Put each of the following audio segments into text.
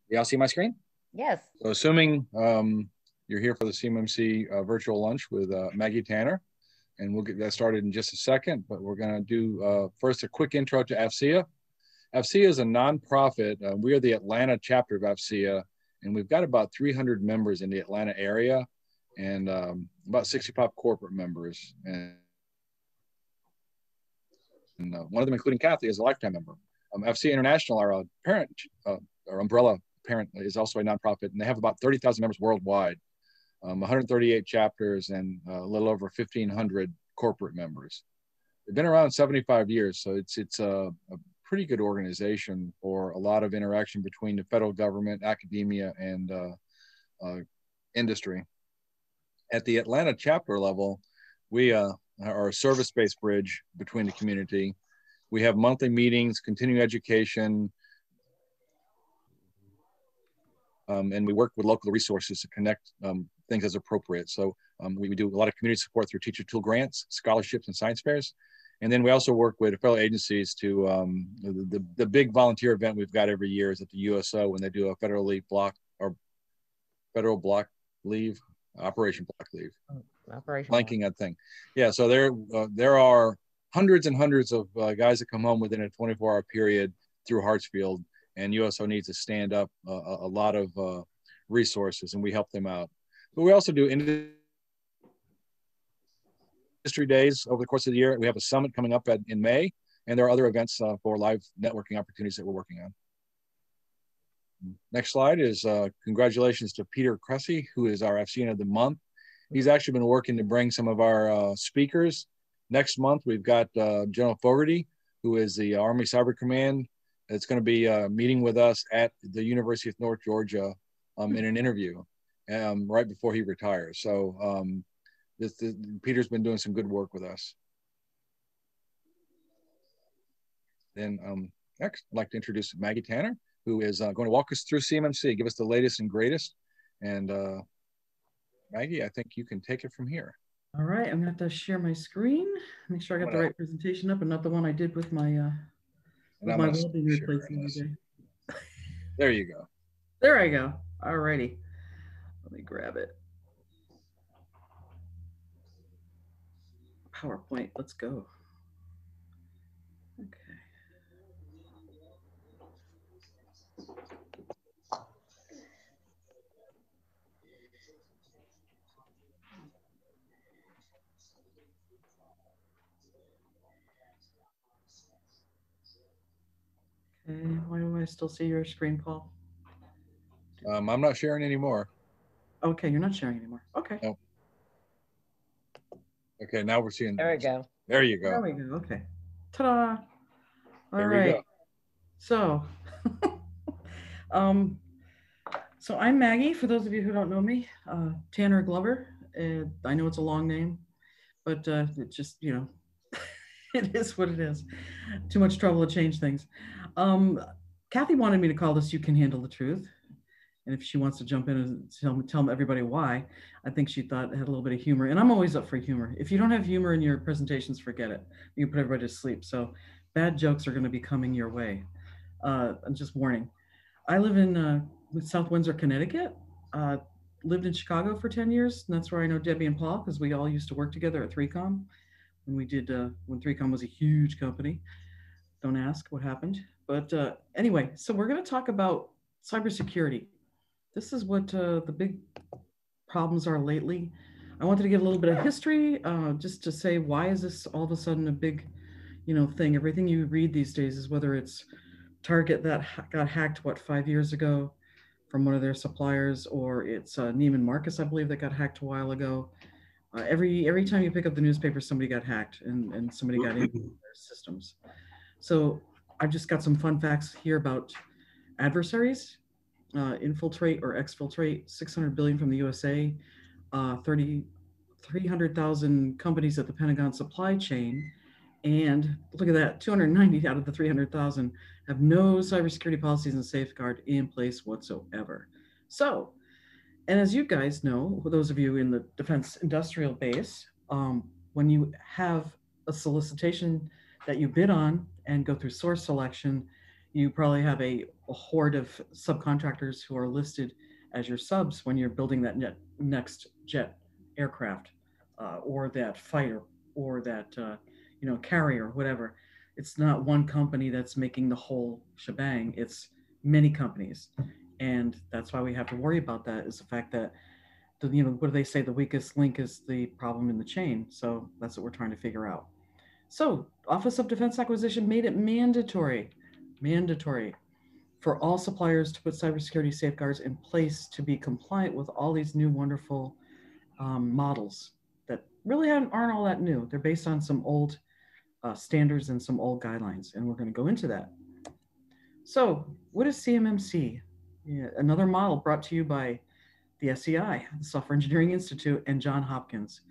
Y'all see my screen? Yes. So assuming you're here for the CMMC virtual lunch with Maggie Tanner, and we'll get that started in just a second, but we're gonna do first a quick intro to AFCEA. AFCEA is a nonprofit. We are the Atlanta chapter of AFCEA, and we've got about 300 members in the Atlanta area and about 65 corporate members. And one of them, including Kathy, is a lifetime member. AFCEA International, our parent, our umbrella parent, is also a nonprofit, and they have about 30,000 members worldwide, 138 chapters, and a little over 1,500 corporate members. They've been around 75 years, so it's a pretty good organization for a lot of interaction between the federal government, academia, and industry. At the Atlanta chapter level, we are a service-based bridge between the community. We have monthly meetings, continuing education, and we work with local resources to connect things as appropriate. So we do a lot of community support through teacher tool grants, scholarships, and science fairs. And then we also work with fellow agencies to, the big volunteer event we've got every year is at the USO when they do a federal block leave, Operation Block Leave. Operation Blanking that thing. Yeah, so there are hundreds and hundreds of guys that come home within a 24-hour period through Hartsfield, and USO needs to stand up a lot of resources, and we help them out. But we also do industry days over the course of the year. We have a summit coming up in May, and there are other events for live networking opportunities that we're working on. Next slide is congratulations to Peter Cressy, who is our FCN of the month. He's actually been working to bring some of our speakers. Next month, we've got General Fogarty, who is the Army Cyber Command. It's going to be meeting with us at the University of North Georgia in an interview right before he retires. So Peter's been doing some good work with us. Then next, I'd like to introduce Maggie Tanner, who is going to walk us through CMMC, give us the latest and greatest. And Maggie, I think you can take it from here. All right, I'm gonna have to share my screen, make sure I got the right presentation up and not the one I did with my well-being replacement today. There you go. There I go. All righty. Let me grab it. PowerPoint, let's go. Okay. Okay, why do I still see your screen, Paul? I'm not sharing anymore. Okay, you're not sharing anymore. Okay. Nope. Okay, now we're seeing. There we go. There you go. There we go. Okay. Ta-da! All there right. We go. So, so I'm Maggie. For those of you who don't know me, Tanner Glover. I know it's a long name, but it just, you know, it is what it is. Too much trouble to change things. Kathy wanted me to call this "You Can Handle the Truth," and if she wants to jump in and tell everybody why, I think she thought it had a little bit of humor. And I'm always up for humor. If you don't have humor in your presentations, forget it. You can put everybody to sleep. So bad jokes are going to be coming your way. I'm just warning. I live in South Windsor, Connecticut. Lived in Chicago for 10 years, and that's where I know Debbie and Paul, because we all used to work together at 3Com. When we did, when 3Com was a huge company. Don't ask what happened. But anyway, so we're going to talk about cybersecurity. This is what the big problems are lately. I wanted to give a little bit of history, just to say, why is this all of a sudden a big, you know, thing? Everything you read these days is whether it's Target that got hacked, 5 years ago from one of their suppliers, or it's Neiman Marcus, I believe, that got hacked a while ago. Every time you pick up the newspaper, somebody got hacked and somebody got into their systems. So I've just got some fun facts here about adversaries. Infiltrate or exfiltrate, 600 billion from the USA, 300,000 companies at the Pentagon supply chain. And look at that, 290 out of the 300,000 have no cybersecurity policies and safeguard in place whatsoever. So, and as you guys know, those of you in the defense industrial base, when you have a solicitation that you bid on and go through source selection, You probably have a horde of subcontractors who are listed as your subs when you're building that next jet aircraft, or that fighter, or that carrier, whatever. It's not one company that's making the whole shebang. It's many companies, and that's why we have to worry about that. Is the fact that what do they say? The weakest link is the problem in the chain. So that's what we're trying to figure out. So, Office of Defense Acquisition made it mandatory for all suppliers to put cybersecurity safeguards in place to be compliant with all these new wonderful models that really aren't all that new. They're based on some old standards and some old guidelines, and we're going to go into that. So, what is CMMC? Yeah, another model brought to you by the SEI, the Software Engineering Institute, and John Hopkins,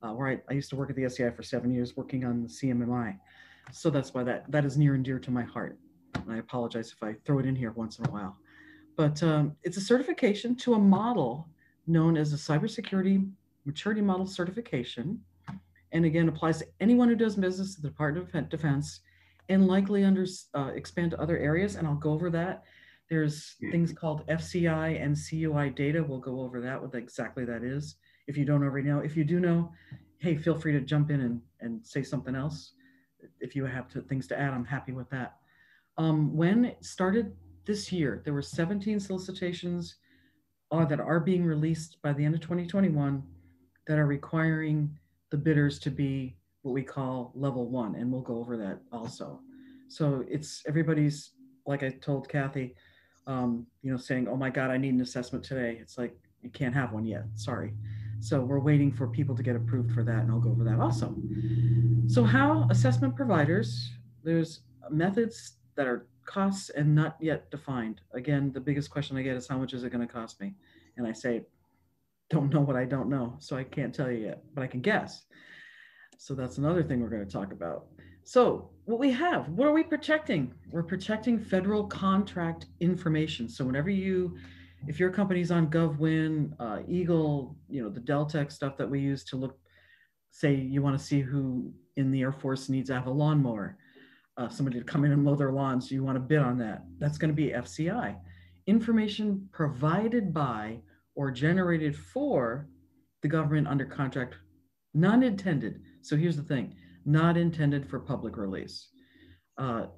where I used to work at the SEI for 7 years working on the CMMI. So that's why that is near and dear to my heart. And I apologize if I throw it in here once in a while. But it's a certification to a model known as a Cybersecurity Maturity Model Certification. And again, applies to anyone who does business at the Department of Defense and likely expand to other areas. And I'll go over that. There's things called FCI and CUI data. We'll go over that, what exactly that is. If you don't already know, if you do know, hey, feel free to jump in and say something else. If you have things to add, I'm happy with that. When it started this year, there were 17 solicitations that are being released by the end of 2021 that are requiring the bidders to be what we call level 1, and we'll go over that also. So it's everybody's, like I told Kathy, saying, oh my God, I need an assessment today. It's like, you can't have one yet, sorry. So we're waiting for people to get approved for that, and I'll go over that also. So how assessment providers, there's methods that are costs and not yet defined. Again, the biggest question I get is how much is it going to cost me? And I say, don't know what I don't know, so I can't tell you yet, but I can guess. So that's another thing we're going to talk about. So what we have, what are we protecting? We're protecting federal contract information. So whenever if your company's on GovWin, Eagle, the Deltek stuff that we use to look, say you want to see who in the Air Force needs to have a lawnmower, somebody to come in and mow their lawns, you want to bid on that. That's going to be FCI. Information provided by or generated for the government under contract, not intended. So here's the thing, not intended for public release. And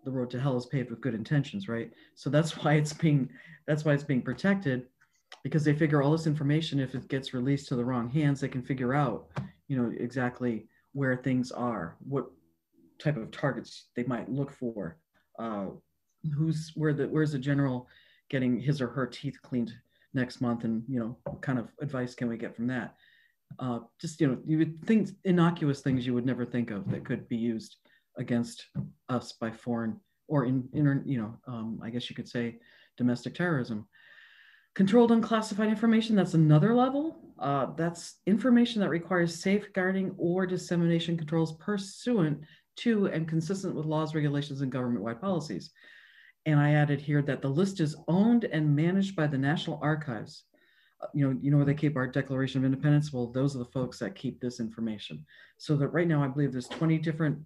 the road to hell is paved with good intentions, right? So that's why it's being protected, because they figure all this information, if it gets released to the wrong hands, they can figure out, exactly where things are, what type of targets they might look for, where's the general getting his or her teeth cleaned next month, and what kind of advice can we get from that? You would think innocuous things you would never think of that could be used against us by foreign or I guess you could say domestic terrorism. Controlled unclassified information, that's another level. That's information that requires safeguarding or dissemination controls pursuant to and consistent with laws, regulations, and government-wide policies. And I added here that the list is owned and managed by the National Archives. Where they keep our Declaration of Independence? Well, those are the folks that keep this information. So that right now, I believe there's 20 different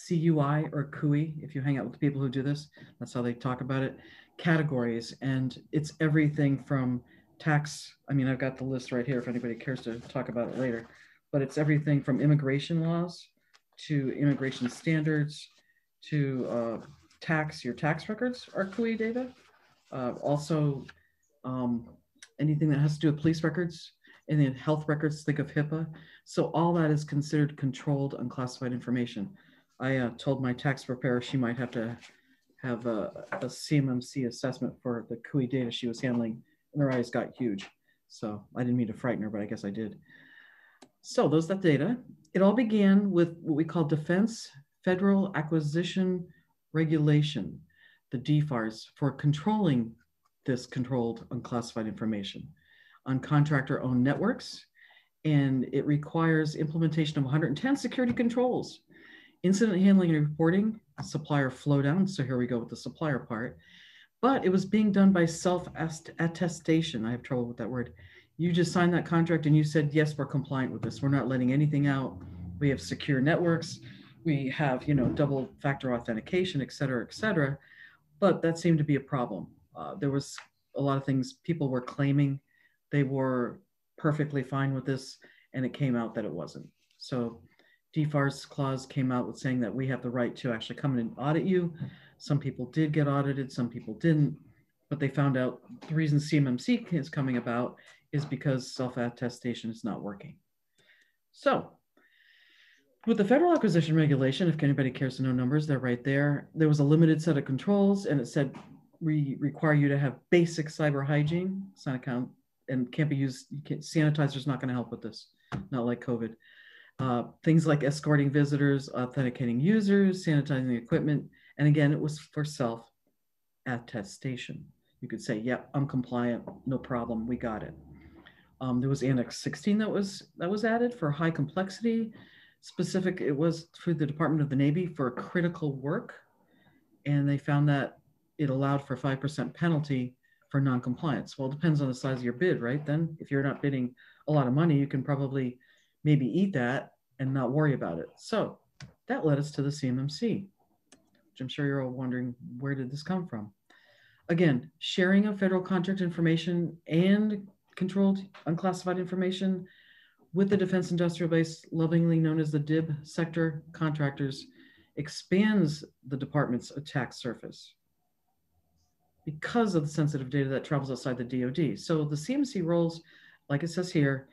CUI or CUI, if you hang out with the people who do this, that's how they talk about it, categories. And it's everything from tax. I mean, I've got the list right here if anybody cares to talk about it later, but it's everything from immigration laws to immigration standards to your tax records are CUI data. Also, anything that has to do with police records and then health records, think of HIPAA. So all that is considered controlled unclassified information. I told my tax preparer she might have to have a CMMC assessment for the CUI data she was handling, and her eyes got huge. So I didn't mean to frighten her, but I guess I did. So those that data. It all began with what we call Defense Federal Acquisition Regulation, the DFARS, for controlling this controlled unclassified information on contractor-owned networks. And it requires implementation of 110 security controls, incident handling and reporting, supplier flow down. So here we go with the supplier part. But it was being done by self-attestation. I have trouble with that word. You just signed that contract and you said, yes, we're compliant with this. We're not letting anything out. We have secure networks. We have, double factor authentication, et cetera, but that seemed to be a problem. There was a lot of things people were claiming they were perfectly fine with this, and it came out that it wasn't. So DFARS clause came out with saying that we have the right to actually come in and audit you. Some people did get audited, some people didn't, but they found out the reason CMMC is coming about is because self-attestation is not working. So with the federal acquisition regulation, if anybody cares to know numbers, they're right there. There was a limited set of controls, and it said we require you to have basic cyber hygiene, sign account, and can't be used. Sanitizer's not going to help with this, not like COVID. Things like escorting visitors, authenticating users, sanitizing the equipment, and again, it was for self-attestation. You could say, "Yep, I'm compliant, no problem, we got it." There was Annex 16 that was added for high complexity. Specific, it was through the Department of the Navy for critical work, and they found that it allowed for 5% penalty for non-compliance. Well, it depends on the size of your bid, right? Then if you're not bidding a lot of money, you can probably maybe eat that and not worry about it. So that led us to the CMMC, which I'm sure you're all wondering, where did this come from? Again, sharing of federal contract information and controlled unclassified information with the defense industrial base, lovingly known as the DIB sector contractors, expands the department's attack surface because of the sensitive data that travels outside the DoD. So the CMC roles, like it says here,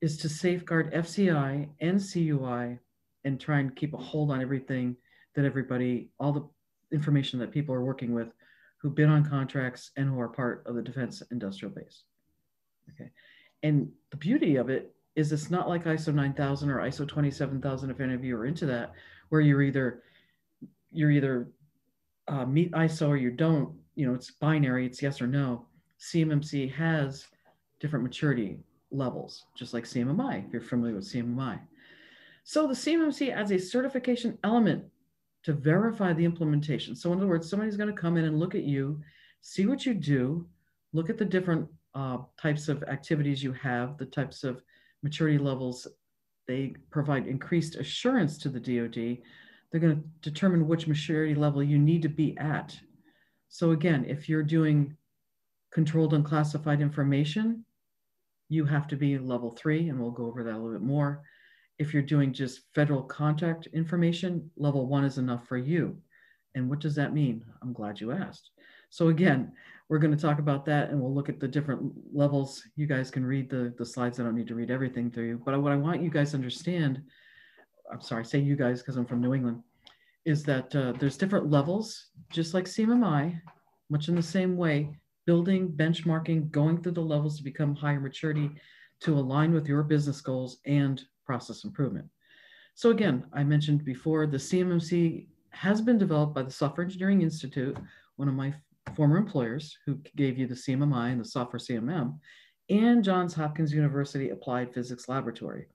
is to safeguard FCI and CUI and try and keep a hold on everything that everybody, all the information that people are working with who bid on contracts and who are part of the defense industrial base. Okay. And the beauty of it is it's not like ISO 9000 or ISO 27000, if any of you are into that, where you're either meet ISO or you don't. It's binary, it's yes or no. CMMC has different maturity levels, just like CMMI, if you're familiar with CMMI. So the CMMC adds a certification element to verify the implementation. So in other words, somebody's going to come in and look at you, see what you do, look at the different types of activities you have, the types of maturity levels. They provide increased assurance to the DoD. They're going to determine which maturity level you need to be at. So again, if you're doing controlled unclassified information, you have to be level 3, and we'll go over that a little bit more. If you're doing just federal contract information, level 1 is enough for you. And what does that mean? I'm glad you asked. So again, we're going to talk about that, and we'll look at the different levels. You guys can read the slides. I don't need to read everything through you. But what I want you guys to understand, I'm sorry, I say you guys because I'm from New England, is that there's different levels, just like CMMI, much in the same way, building, benchmarking, going through the levels to become higher maturity to align with your business goals and process improvement. So again, I mentioned before, the CMMC has been developed by the Software Engineering Institute, one of my former employers who gave you the CMMI and the software CMM, and Johns Hopkins University Applied Physics Laboratory.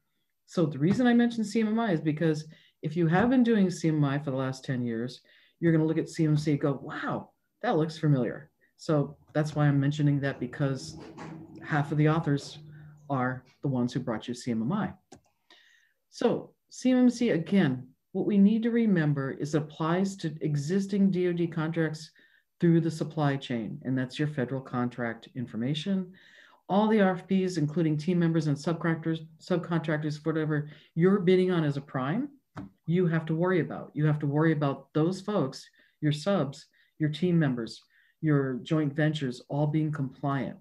So the reason I mentioned CMMI is because if you have been doing CMMI for the last 10 years, you're going to look at CMMC and go, wow, that looks familiar. So that's why I'm mentioning that, because half of the authors are the ones who brought you CMMI. So CMMC, again, what we need to remember is it applies to existing DoD contracts through the supply chain, and that's your federal contract information. All the RFPs, including team members and subcontractors, whatever you're bidding on as a prime, you have to worry about. You have to worry about those folks, your subs, your team members, your joint ventures, all being compliant.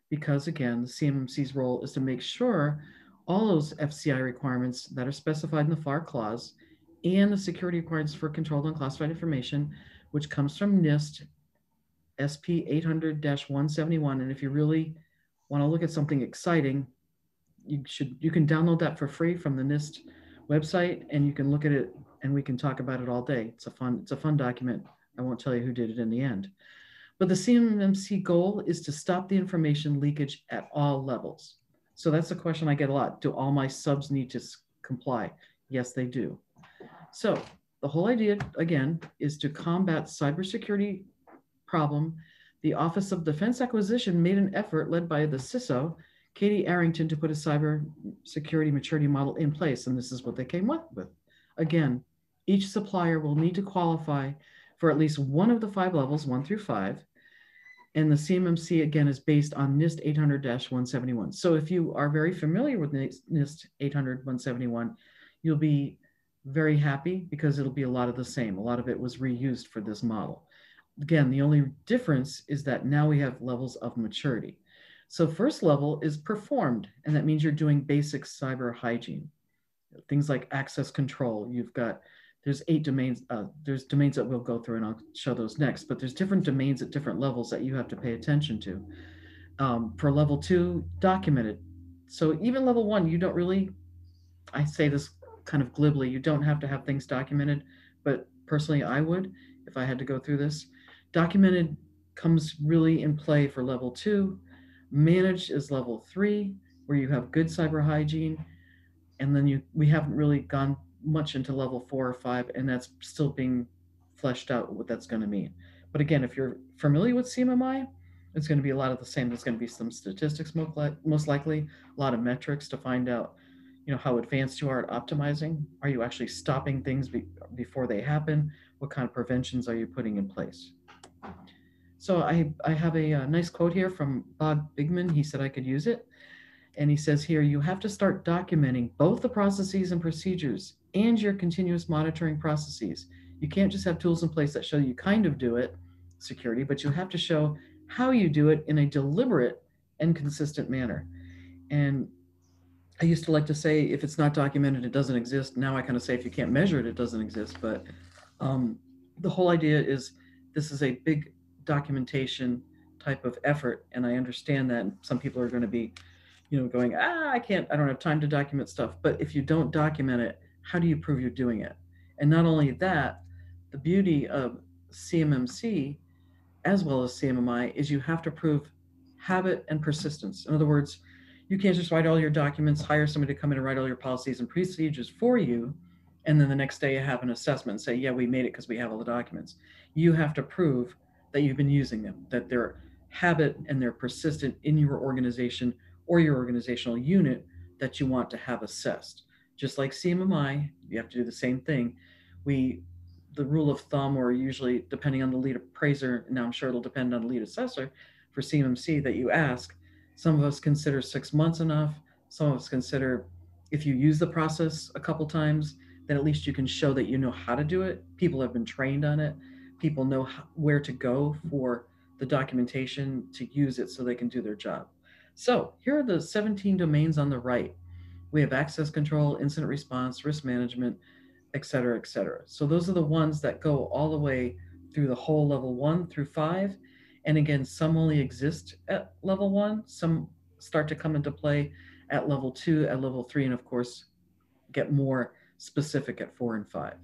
Because again, the CMMC's role is to make sure all those FCI requirements that are specified in the FAR clause and the security requirements for controlled unclassified information, which comes from NIST SP 800-171. And if you really want to look at something exciting, you can download that for free from the NIST website, and you can look at it and we can talk about it all day. It's a fun document. I won't tell you who did it in the end. But the CMMC goal is to stop the information leakage at all levels. So that's a question I get a lot. Do all my subs need to comply? Yes, they do. So the whole idea, again, is to combat cybersecurity problem. The Office of Defense Acquisition made an effort led by the CISO, Katie Arrington, to put a cybersecurity maturity model in place. And this is what they came up with. Again, Each supplier will need to qualify for at least one of the 5 levels, 1 through 5. And the CMMC, again, is based on NIST 800-171. So if you are very familiar with NIST 800-171, you'll be very happy because it'll be a lot of the same. A lot of it was reused for this model. Again, the only difference is that now we have levels of maturity. So first level is performed, and that means you're doing basic cyber hygiene. Things like access control. There's 8 domains. There's domains that we'll go through, and I'll show those next. But there's different domains at different levels that you have to pay attention to. For level 2, documented. So even level 1, you don't really. I say this kind of glibly. You don't have to have things documented, but personally, I would if I had to go through this. Documented comes really in play for level 2. Managed is level 3, where you have good cyber hygiene, and then we haven't really gone much into level 4 or 5, and that's still being fleshed out what that's going to mean. But again, if you're familiar with CMMI, it's going to be a lot of the same. There's going to be some statistics, most likely, a lot of metrics to find out, how advanced you are at optimizing. Are you actually stopping things before they happen? What kind of preventions are you putting in place? So I have a nice quote here from Bob Bigman. He said I could use it. And he says here, you have to start documenting both the processes and procedures and your continuous monitoring processes. You can't just have tools in place that show you kind of do it, security, but you have to show how you do it in a deliberate and consistent manner. And I used to like to say, if it's not documented, it doesn't exist. Now I kind of say, if you can't measure it, it doesn't exist. But the whole idea is this is a big documentation type of effort. And I understand that some people are going to be going, I don't have time to document stuff. But if you don't document it, how do you prove you're doing it? And not only that, the beauty of CMMC as well as CMMI is you have to prove habit and persistence. In other words, you can't just write all your documents, hire somebody to come in and write all your policies and procedures for you, and then the next day you have an assessment and say, yeah, we made it because we have all the documents. You have to prove that you've been using them, that they're habit and they're persistent in your organization or your organizational unit that you want to have assessed. Just like CMMI, you have to do the same thing. The rule of thumb, or usually depending on the lead appraiser, now I'm sure it'll depend on the lead assessor for CMMC that you ask, some of us consider 6 months enough. Some of us consider if you use the process a couple times, then at least you can show that you know how to do it. People have been trained on it. People know where to go for the documentation to use it so they can do their job. So here are the 17 domains on the right. We have access control, incident response, risk management, et cetera, et cetera. So those are the ones that go all the way through the whole level 1 through 5. And again, some only exist at level 1. Some start to come into play at level 2, at level 3, and of course, get more specific at 4 and 5.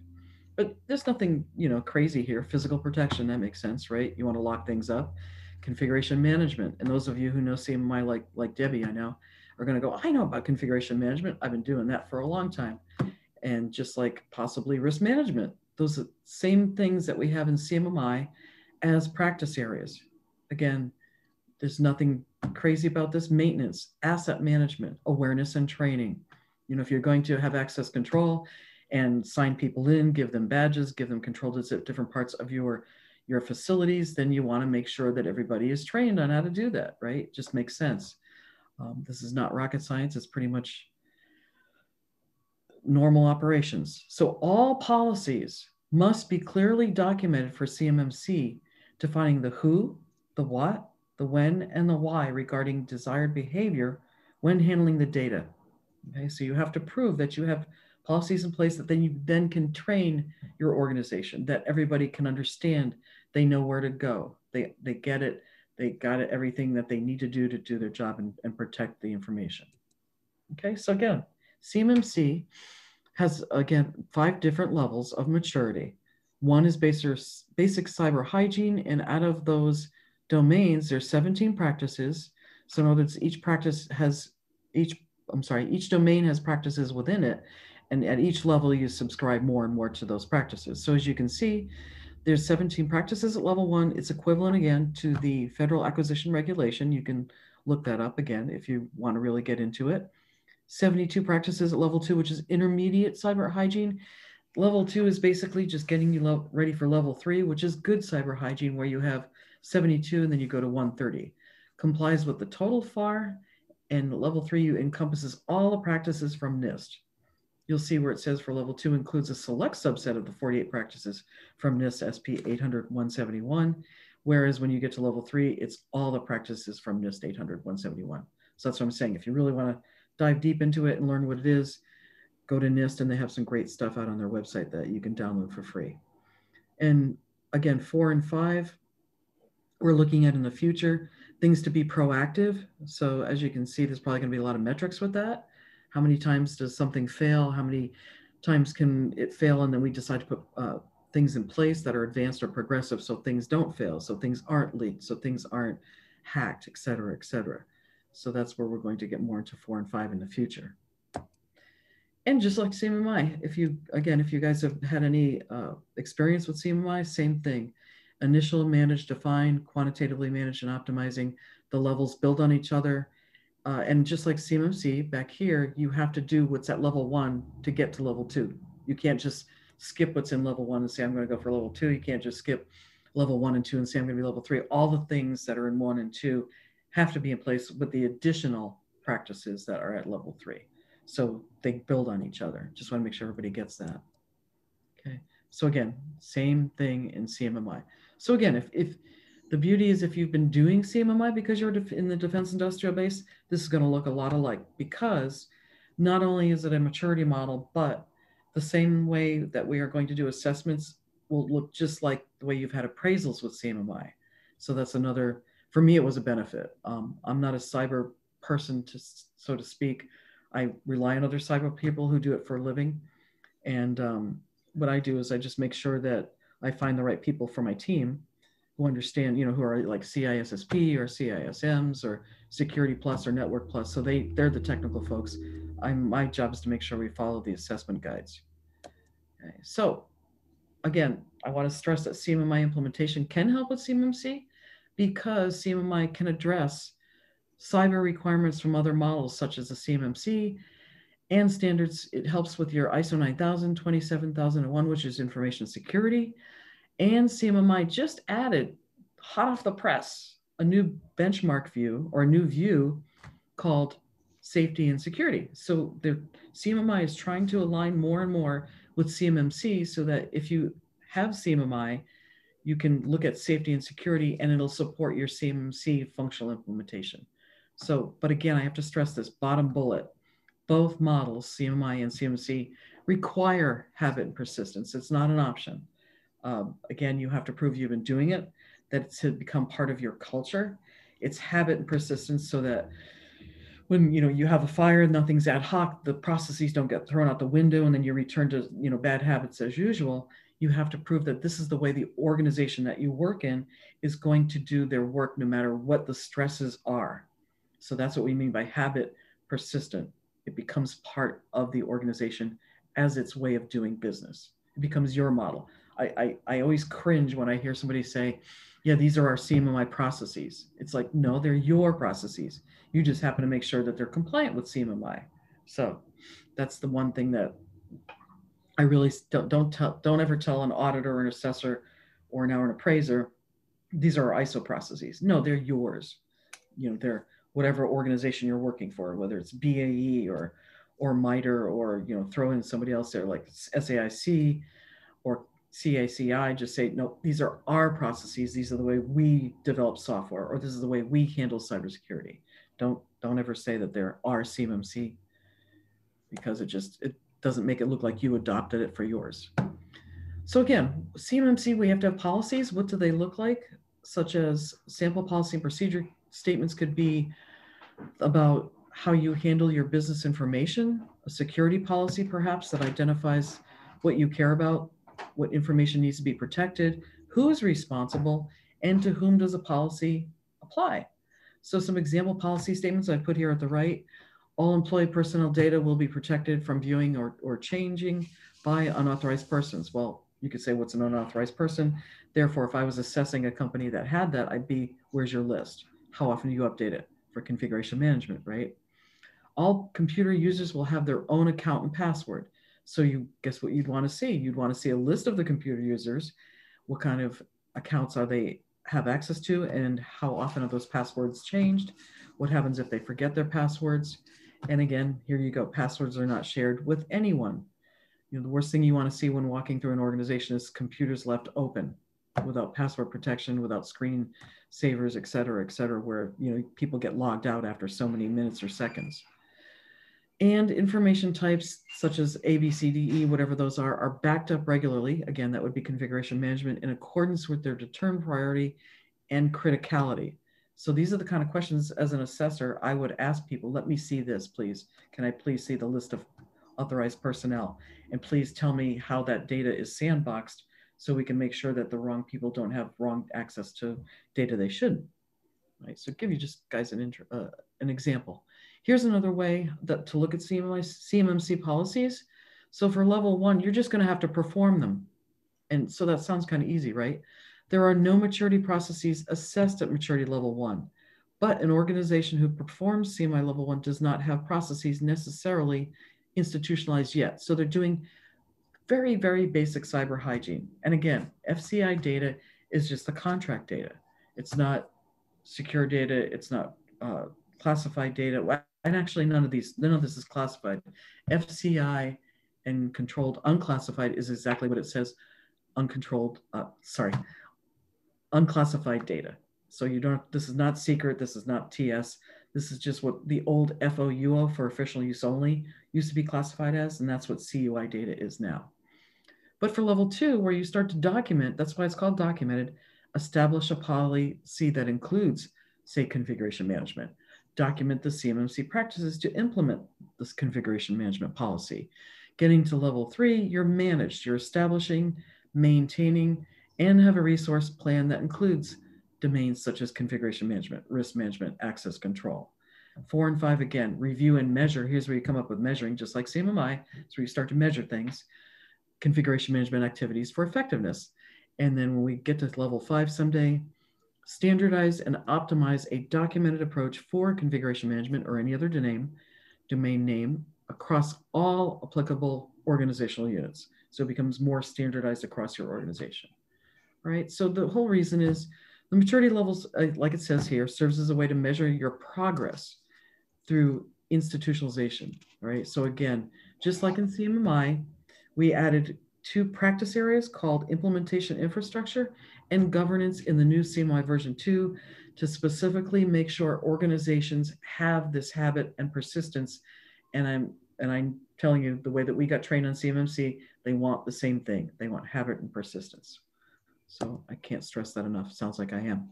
But there's nothing, crazy here. Physical protection, that makes sense, right? You want to lock things up. Configuration management. And those of you who know CMMI like Debbie, I know, are going to go, I know about configuration management. I've been doing that for a long time. And just like possibly risk management, those are the same things that we have in CMMI as practice areas. Again, there's nothing crazy about this. Maintenance, asset management, awareness and training. If you're going to have access control and sign people in, give them badges, give them control to different parts of your facilities, then you want to make sure that everybody is trained on how to do that, right? It just makes sense. This is not rocket science. It's pretty much normal operations. So all policies must be clearly documented for CMMC, defining the who, the what, the when, and the why regarding desired behavior when handling the data. Okay, so you have to prove that you have policies in place that then you can train your organization, that everybody can understand, they know where to go, they get it, they got it, everything that they need to do their job and protect the information. Okay, so again, CMMC has, again, 5 different levels of maturity. One is basic cyber hygiene, and out of those domains, there's 17 practices. So in other words, each domain has practices within it, and at each level, you subscribe more and more to those practices. So as you can see, there's 17 practices at level 1. It's equivalent, again, to the Federal Acquisition Regulation. You can look that up again if you want to really get into it. 72 practices at level 2, which is intermediate cyber hygiene. Level 2 is basically just getting you ready for level 3, which is good cyber hygiene, where you have 72 and then you go to 130. Complies with the total FAR, and level 3 encompasses all the practices from NIST. You'll see where it says for level 2 includes a select subset of the 48 practices from NIST SP 800-171, whereas when you get to level 3, it's all the practices from NIST 800-171. So that's what I'm saying. If you really want to dive deep into it and learn what it is, go to NIST, and they have some great stuff out on their website that you can download for free. And again, 4 and 5, we're looking at in the future, things to be proactive. So as you can see, there's probably going to be a lot of metrics with that. How many times does something fail? How many times can it fail? And then we decide to put things in place that are advanced or progressive so things don't fail, so things aren't leaked, so things aren't hacked, et cetera, et cetera. So that's where we're going to get more into 4 and 5 in the future. And just like CMMI, if you guys have had any experience with CMMI, same thing. Initial, manage, define, quantitatively manage, and optimizing. The levels build on each other. And just like CMMC, back here, you have to do what's at level 1 to get to level 2. You can't just skip what's in level 1 and say, I'm going to go for level 2. You can't just skip level 1 and 2 and say, I'm going to be level 3. All the things that are in 1 and 2 have to be in place with the additional practices that are at level 3. So they build on each other. Just want to make sure everybody gets that. Okay. So again, same thing in CMMI. So again, if the beauty is if you've been doing CMMI because you're in the defense industrial base, this is going to look a lot alike, because not only is it a maturity model, but the same way that we are going to do assessments will look just like the way you've had appraisals with CMMI. So that's another, for me, it was a benefit. I'm not a cyber person, so to speak. I rely on other cyber people who do it for a living. And what I do is I just make sure that I find the right people for my team who understand, who are like CISSP or CISMs or Security Plus or Network Plus. So they're the technical folks. My job is to make sure we follow the assessment guides. Okay. So again, I want to stress that CMMI implementation can help with CMMC, because CMMI can address cyber requirements from other models such as the CMMC and standards. It helps with your ISO 9000, 27001, which is information security. And CMMI just added, hot off the press, a new benchmark view, or a new view called safety and security. So the CMMI is trying to align more and more with CMMC, so that if you have CMMI, you can look at safety and security and it'll support your CMMC functional implementation. So, but again, I have to stress this bottom bullet. Both models, CMMI and CMMC, require habit and persistence. It's not an option. Again, you have to prove you've been doing it, that it's to become part of your culture. It's habit and persistence, so that when you have a fire, nothing's ad hoc, the processes don't get thrown out the window, and then you return to bad habits as usual. You have to prove that this is the way the organization that you work in is going to do their work, no matter what the stresses are. So that's what we mean by habit persistent. It becomes part of the organization as its way of doing business. It becomes your model. I always cringe when I hear somebody say, yeah, these are our CMMI processes. It's like, no, they're your processes. You just happen to make sure that they're compliant with CMMI. So that's the one thing that I really don't ever tell an auditor or an assessor or now an appraiser, these are our ISO processes. No, they're yours. They're whatever organization you're working for, whether it's BAE or MITRE, or throw in somebody else there like SAIC or CACI. Just say, no, these are our processes. These are the way we develop software, or this is the way we handle cybersecurity. Don't ever say that they're our CMMC, because it doesn't make it look like you adopted it for yours. So again, CMMC, we have to have policies. What do they look like? Such as sample policy and procedure statements could be about how you handle your business information, a security policy perhaps that identifies what you care about, what information needs to be protected, who is responsible, and to whom does a policy apply. So some example policy statements I put here at the right. All employee personnel data will be protected from viewing or changing by unauthorized persons. Well, you could say, what's an unauthorized person? Therefore, if I was assessing a company that had that, I'd be, where's your list? How often do you update it for configuration management, right? All computer users will have their own account and password. So you guess what you'd want to see? You'd want to see a list of the computer users, what kind of accounts are they have access to, and how often are those passwords changed? What happens if they forget their passwords? And again, here you go. Passwords are not shared with anyone. The worst thing you want to see when walking through an organization is computers left open without password protection, without screen savers, et cetera, where people get logged out after so many minutes or seconds. And information types such as A, B, C, D, E, whatever those are backed up regularly. Again, that would be configuration management in accordance with their determined priority and criticality. So these are the kind of questions as an assessor I would ask people. Let me see this, please. Can I please see the list of authorized personnel? And please tell me how that data is sandboxed so we can make sure that the wrong people don't have wrong access to data they shouldn't. Right? So give you just guys an example. Here's another way to look at CMMC policies. So for level 1, you're just going to have to perform them. And so that sounds kind of easy, right? There are no maturity processes assessed at maturity level 1, but an organization who performs CMI level 1 does not have processes necessarily institutionalized yet. So they're doing very, very basic cyber hygiene. And again, FCI data is just the contract data. It's not secure data. It's not classified data. And actually, none of this is classified. FCI and controlled unclassified is exactly what it says. Unclassified data. So this is not secret. This is not TS. This is just what the old FOUO, for official use only, used to be classified as, and that's what CUI data is now. But for level 2, where you start to document, that's why it's called documented, establish a policy that includes, say, configuration management. Document the CMMC practices to implement this configuration management policy. Getting to level 3, you're managed. You're establishing, maintaining, and have a resource plan that includes domains such as configuration management, risk management, access control. 4 and 5, again, review and measure. Here's where you come up with measuring, just like CMMI. It's where you start to measure things. Configuration management activities for effectiveness. And then when we get to level 5 someday, standardize and optimize a documented approach for configuration management or any other domain name across all applicable organizational units. So it becomes more standardized across your organization, right? So the whole reason is the maturity levels, like it says here, serves as a way to measure your progress through institutionalization, right? So again, just like in CMMI, we added 2 practice areas called implementation infrastructure and governance in the new CMI version 2 to specifically make sure organizations have this habit and persistence. And I'm telling you, the way that we got trained on CMMC, they want the same thing. They want habit and persistence. So I can't stress that enough. Sounds like I am.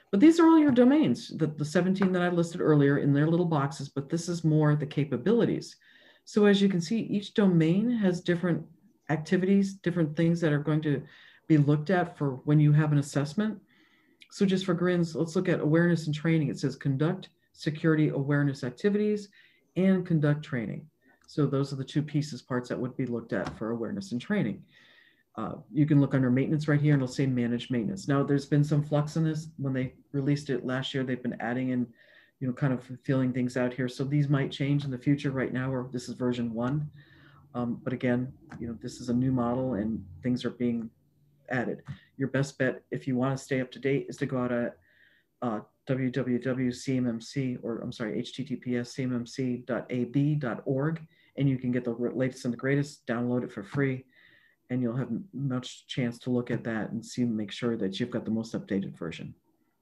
But these are all your domains, the 17 that I listed earlier in their little boxes, but this is more the capabilities. So as you can see, each domain has different activities, different things that are going to be looked at for when you have an assessment. So just for grins, let's look at awareness and training. It says conduct security awareness activities and conduct training. So those are the 2 parts that would be looked at for awareness and training. You can look under maintenance right here and it'll say manage maintenance. Now there's been some flux in this. When they released it last year, they've been adding in, kind of filling things out here. So these might change in the future. Right now, or this is version 1. But again, this is a new model and things are being added. Your best bet, if you want to stay up to date, is to go out at www.cmmc, or I'm sorry, https://cmmc.ab.org, and you can get the latest and the greatest, download it for free, and you'll have much chance to look at that and make sure that you've got the most updated version.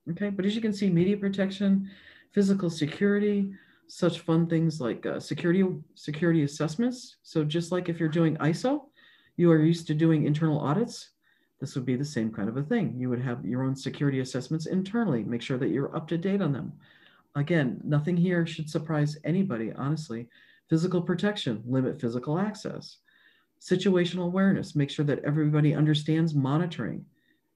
Okay, but as you can see, media protection, physical security, such fun things like security assessments. So just like if you're doing ISO, you are used to doing internal audits. This would be the same kind of a thing. You would have your own security assessments internally, make sure that you're up to date on them. Again, nothing here should surprise anybody, honestly. Physical protection, limit physical access. Situational awareness, make sure that everybody understands monitoring.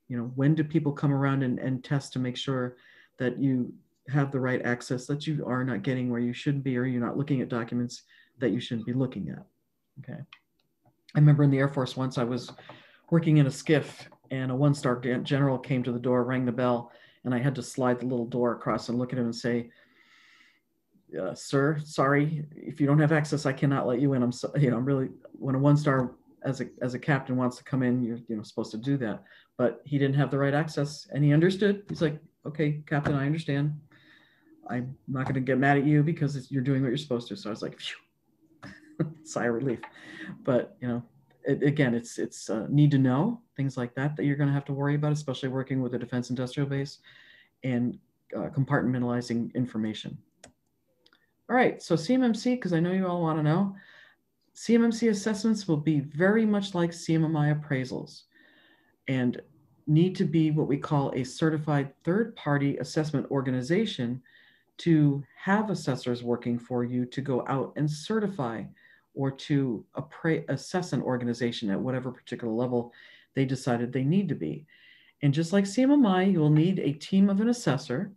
When do people come around and test to make sure that you have the right access, that you are not getting where you shouldn't be, or you're not looking at documents that you shouldn't be looking at. Okay. I remember in the Air Force once I was working in a skiff and a 1-star general came to the door, rang the bell, and I had to slide the little door across and look at him and say, sir, sorry, if you don't have access, I cannot let you in. I'm so, I'm really, when a 1-star as a captain wants to come in, you're supposed to do that. But he didn't have the right access, and he understood. He's like, okay, Captain, I understand. I'm not going to get mad at you because you're doing what you're supposed to. So I was like, phew, sigh of relief. But again, it's need to know things like that you're going to have to worry about, especially working with a defense industrial base and compartmentalizing information. All right, so CMMC, because I know you all want to know, CMMC assessments will be very much like CMMI appraisals and need to be what we call a certified third-party assessment organization to have assessors working for you to go out and certify or to assess an organization at whatever particular level they decided they need to be. And just like CMMI, you will need a team of an assessor.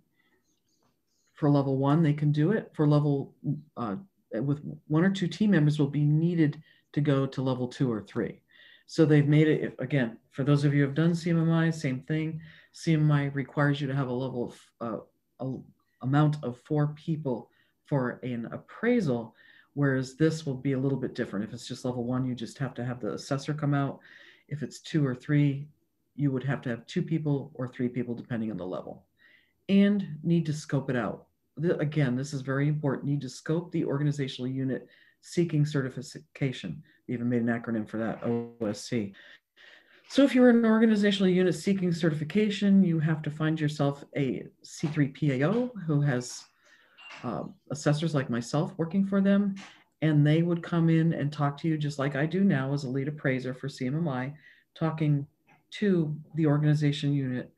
For level 1, they can do it. For level, with 1 or 2 team members will be needed to go to level 2 or 3. So they've made it, again, for those of you who have done CMMI, same thing. CMMI requires you to have a level of, amount of 4 people for an appraisal, whereas this will be a little bit different. If it's just level 1, you just have to have the assessor come out. If it's 2 or 3, you would have to have 2 people or 3 people, depending on the level. And need to scope it out. Again, this is very important. Need to scope the organizational unit seeking certification. We even made an acronym for that, OSC. So if you're an organizational unit seeking certification, you have to find yourself a C3PAO who has assessors like myself working for them, and they would come in and talk to you just like I do now as a lead appraiser for CMMI, talking to the organization unit,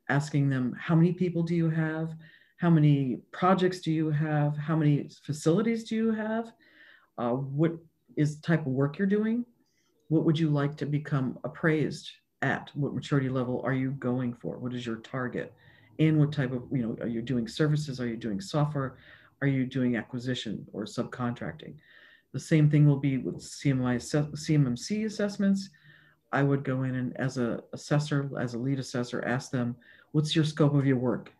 asking them, how many people do you have? How many projects do you have? How many facilities do you have? What is the type of work you're doing? What would you like to become appraised at? What maturity level are you going for? What is your target? And what type of, are you doing services? Are you doing software? Are you doing acquisition or subcontracting? The same thing will be with CMMC assessments. I would go in and as a assessor, as a lead assessor, ask them, what's your scope of your work?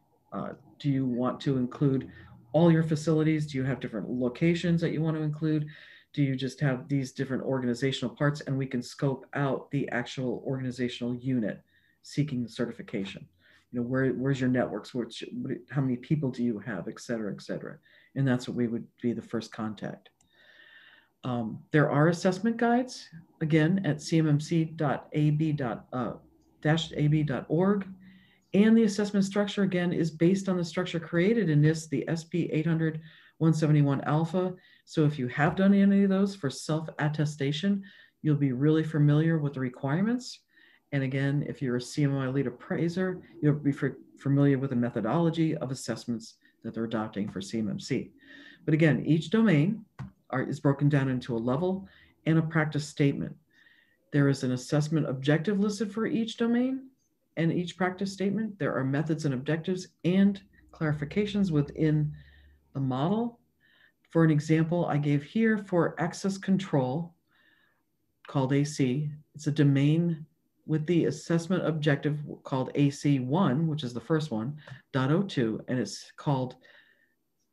Do you want to include all your facilities? Do you have different locations that you want to include? Do you just have these different organizational parts, and we can scope out the actual organizational unit seeking the certification? Where's your networks? How many people do you have, et cetera, et cetera? And that's what we would be the first contact. There are assessment guides, again, at cmmc.ab.org. And the assessment structure, again, is based on the structure created in NIST, the SP 800-171 Alpha. So if you have done any of those for self-attestation, you'll be really familiar with the requirements. And again, if you're a CMMI lead appraiser, you'll be familiar with the methodology of assessments that they're adopting for CMMC. But again, each domain is broken down into a level and a practice statement. There is an assessment objective listed for each domain and each practice statement. There are methods and objectives and clarifications within the model. For an example, I gave here for access control called AC. It's a domain with the assessment objective called AC1, which is the first one, .02, and it's called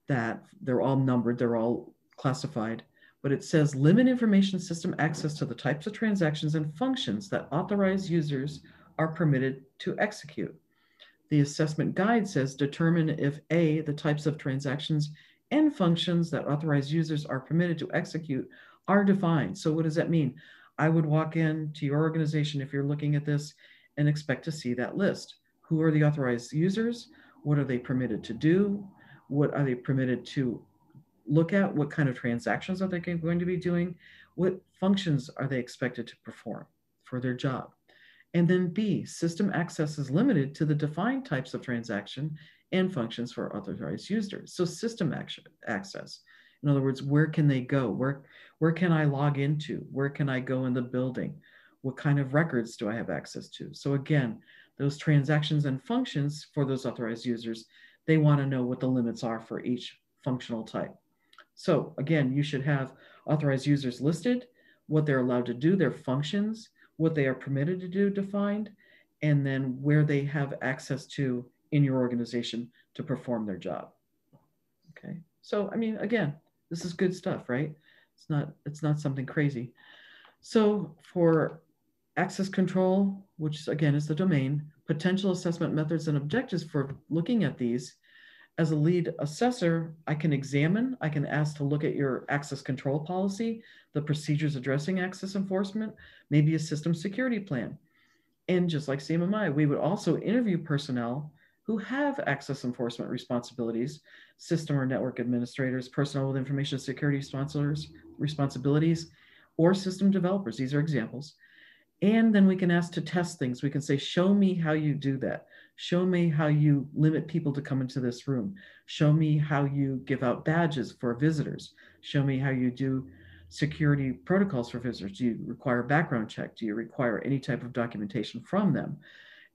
that. They're all numbered, they're all classified, but it says limit information system access to the types of transactions and functions that authorized users are permitted to execute. The assessment guide says determine if A, the types of transactions and functions that authorized users are permitted to execute are defined. So what does that mean? I would walk into your organization if you're looking at this and expect to see that list. Who are the authorized users? What are they permitted to do? What are they permitted to look at? What kind of transactions are they going to be doing? What functions are they expected to perform for their job? And then B, system access is limited to the defined types of transaction and functions for authorized users. So system access, in other words, where can they go? Where can I log into? Where can I go in the building? What kind of records do I have access to? So again, those transactions and functions for those authorized users, they want to know what the limits are for each functional type. So again, you should have authorized users listed, what they're allowed to do, their functions, what they are permitted to do defined, and then where they have access to in your organization to perform their job. Okay, So, I mean, again, this is good stuff, right? It's not something crazy. So for access control, which again is the domain, potential assessment methods and objectives for looking at these, as a lead assessor, I can ask to look at your access control policy, the procedures addressing access enforcement, maybe a system security plan. And just like CMMI, we would also interview personnel who have access enforcement responsibilities, system or network administrators, personnel with information security responsibilities, or system developers. These are examples. And then we can ask to test things. We can say, show me how you do that. Show me how you limit people to come into this room. Show me how you give out badges for visitors. Show me how you do security protocols for visitors. Do you require a background check? Do you require any type of documentation from them?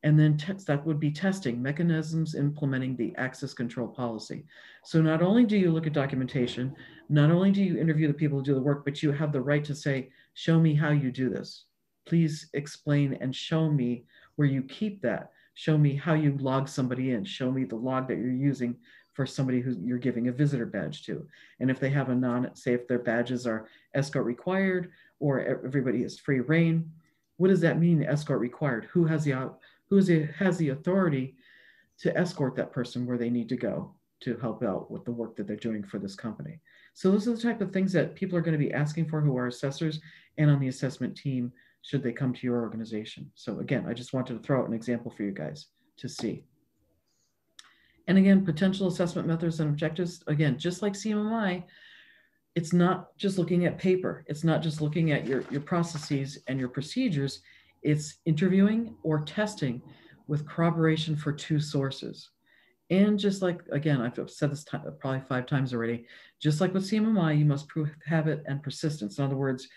And then that would be testing mechanisms implementing the access control policy. So not only do you look at documentation, not only do you interview the people who do the work, but you have the right to say, show me how you do this. Please explain and show me where you keep that. Show me how you log somebody in. Show me the log that you're using for somebody who you're giving a visitor badge to. And if they have say if their badges are escort required or everybody is free reign, what does that mean, escort required? Who has the authority to escort that person where they need to go to help out with the work that they're doing for this company? So those are the type of things that people are going to be asking for who are assessors and on the assessment team should they come to your organization. So again, I just wanted to throw out an example for you guys to see. And again, potential assessment methods and objectives, again, just like CMMI, it's not just looking at paper. It's not just looking at your processes and your procedures. It's interviewing or testing with corroboration for two sources. And just like, again, I've said this probably 5 times already, just like with CMMI, you must prove habit and persistence. In other words,